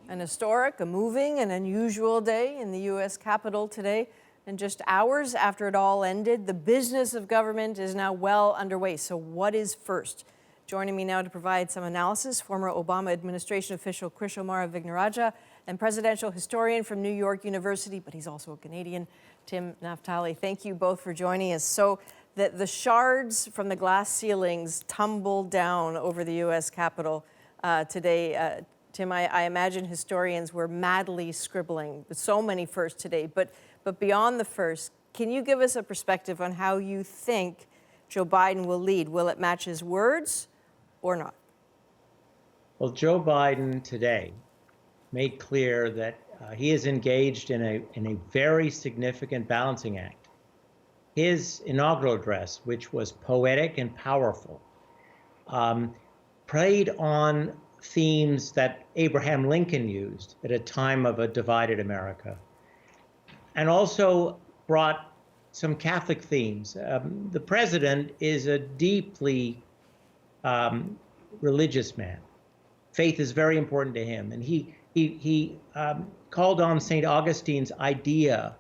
An historic, a moving, and unusual day in the U.S. Capitol today. And just hours after it all ended, the business of government is now well underway. So what is first? Joining me now to provide some analysis, former Obama administration official Krish Omarah-Vignarajah and presidential historian from New York University, but he's also a Canadian, Tim Naftali. Thank you both for joining us. So the shards from the glass ceilings tumbled down over the U.S. Capitol today. Tim, I imagine historians were madly scribbling with so many firsts today. But beyond the first, can you give us a perspective on how you think Joe Biden will lead? Will it match his words or not? Well, Joe Biden today made clear that he is engaged in a very significant balancing act. His inaugural address, which was poetic and powerful, played on themes that Abraham Lincoln used at a time of a divided America, and also brought some Catholic themes. The president is a deeply religious man. Faith is very important to him, and he called on St. Augustine's idea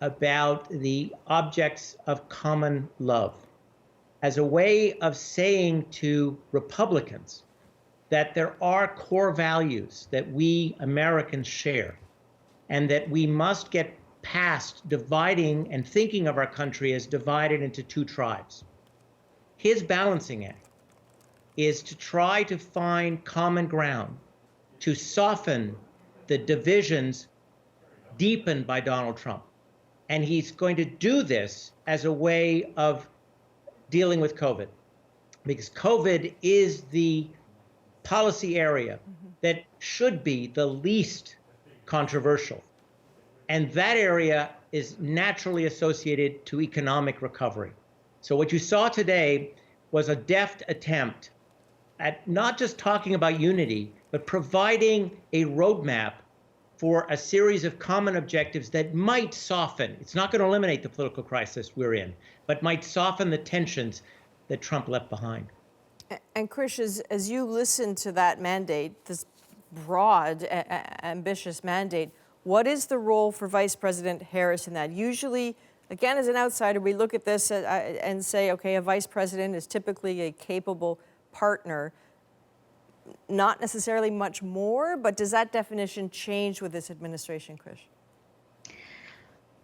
about the objects of common love as a way of saying to Republicans that there are core values that we Americans share, and that we must get past dividing and thinking of our country as divided into two tribes. His balancing act is to try to find common ground, to soften the divisions deepened by Donald Trump. And he's going to do this as a way of dealing with COVID, because COVID is the policy area that should be the least controversial. And that area is naturally associated to economic recovery. So what you saw today was a deft attempt at not just talking about unity, but providing a roadmap for a series of common objectives that might soften. It's not going to eliminate the political crisis we're in, but might soften the tensions that Trump left behind. And Krish, as you listen to that mandate, this broad, ambitious mandate, what is the role for Vice President Harris in that? Usually, again, as an outsider, we look at this and say, okay, a vice president is typically a capable partner. Not necessarily much more, but does that definition change with this administration, Krish?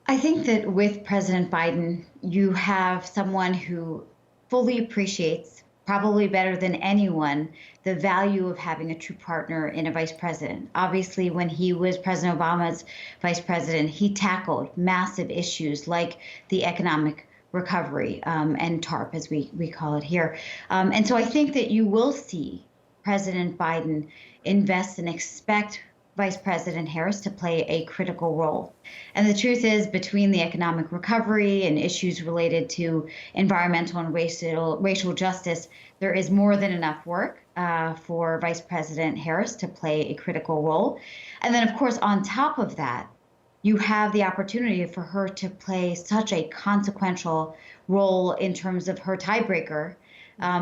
I think that with President Biden, you have someone who fully appreciates, probably better than anyone, the value of having a true partner in a vice president. Obviously, when he was President Obama's vice president, he tackled massive issues like the economic recovery and TARP, as we call it here. And so I think that you will see President Biden invest and expect Vice President Harris to play a critical role. And the truth is, between the economic recovery and issues related to environmental and racial justice, there is more than enough work for Vice President Harris to play a critical role. And then, of course, on top of that, you have the opportunity for her to play such a consequential role in terms of her tiebreaker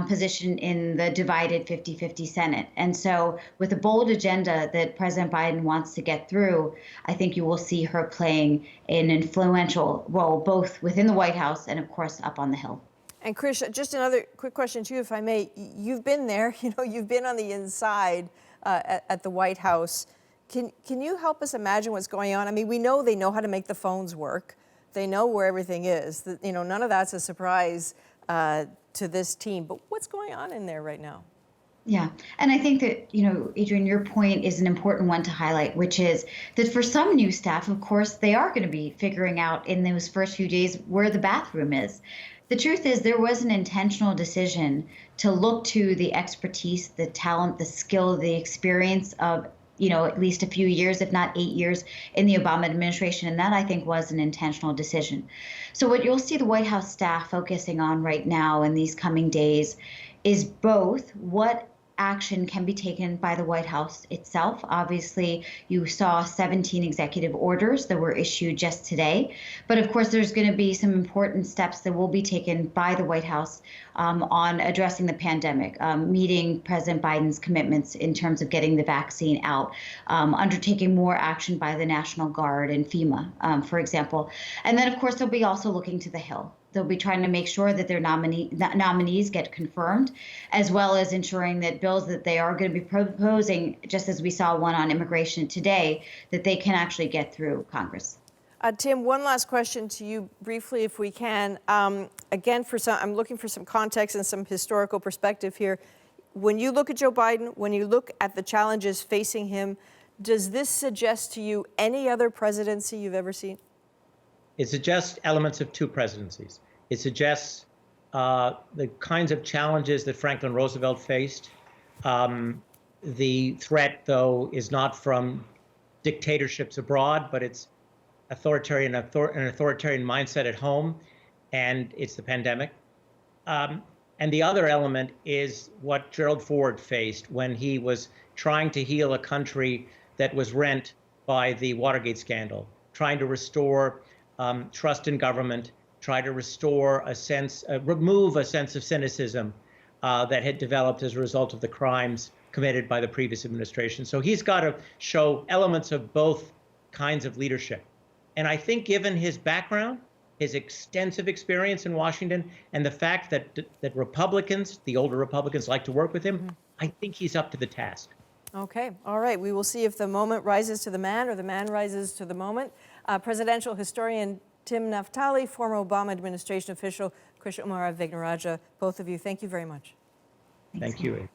position in the divided 50-50 Senate. And so with the bold agenda that President Biden wants to get through, I think you will see her playing an influential role, both within the White House and, of course, up on the Hill. And Krish, just another quick question to you, if I may. You've been there, you've been on the inside at the White House. Can you help us imagine what's going on? I mean, we know they know how to make the phones work. They know where everything is. None of that's a surprise to this team. But what's going on in there right now? Yeah. And I think that, Adrienne, your point is an important one to highlight, which is that for some new staff, of course, they are going to be figuring out in those first few days where the bathroom is. The truth is there was an intentional decision to look to the expertise, the talent, the skill, the experience of at least a few years, if not 8 years, in the Obama administration. And that, I think, was an intentional decision. So what you'll see the White House staff focusing on right now in these coming days is both what action can be taken by the White House itself. Obviously, you saw 17 executive orders that were issued just today. But of course, there's going to be some important steps that will be taken by the White House on addressing the pandemic, meeting President Biden's commitments in terms of getting the vaccine out, undertaking more action by the National Guard and FEMA, for example. And then, of course, they'll be also looking to the Hill. They'll be trying to make sure that their nominees get confirmed, as well as ensuring that bills that they are going to be proposing, just as we saw one on immigration today, that they can actually get through Congress. Tim, one last question to you briefly, if we can. Again, I'm looking for some context and some historical perspective here. When you look at Joe Biden, when you look at the challenges facing him, does this suggest to you any other presidency you've ever seen? It suggests elements of two presidencies. It suggests the kinds of challenges that Franklin Roosevelt faced. The threat, though, is not from dictatorships abroad, but it's an authoritarian mindset at home, and it's the pandemic. And the other element is what Gerald Ford faced when he was trying to heal a country that was rent by the Watergate scandal, trying to restore trust in government, try to restore remove a sense of cynicism that had developed as a result of the crimes committed by the previous administration. So he's got to show elements of both kinds of leadership. And I think given his background, his extensive experience in Washington, and the fact that Republicans, the older Republicans, like to work with him, I think he's up to the task. Okay, all right. We will see if the moment rises to the man or the man rises to the moment. Presidential historian Tim Naftali, former Obama administration official Krish Umara Vignaraja, both of you, thank you very much. Thank you.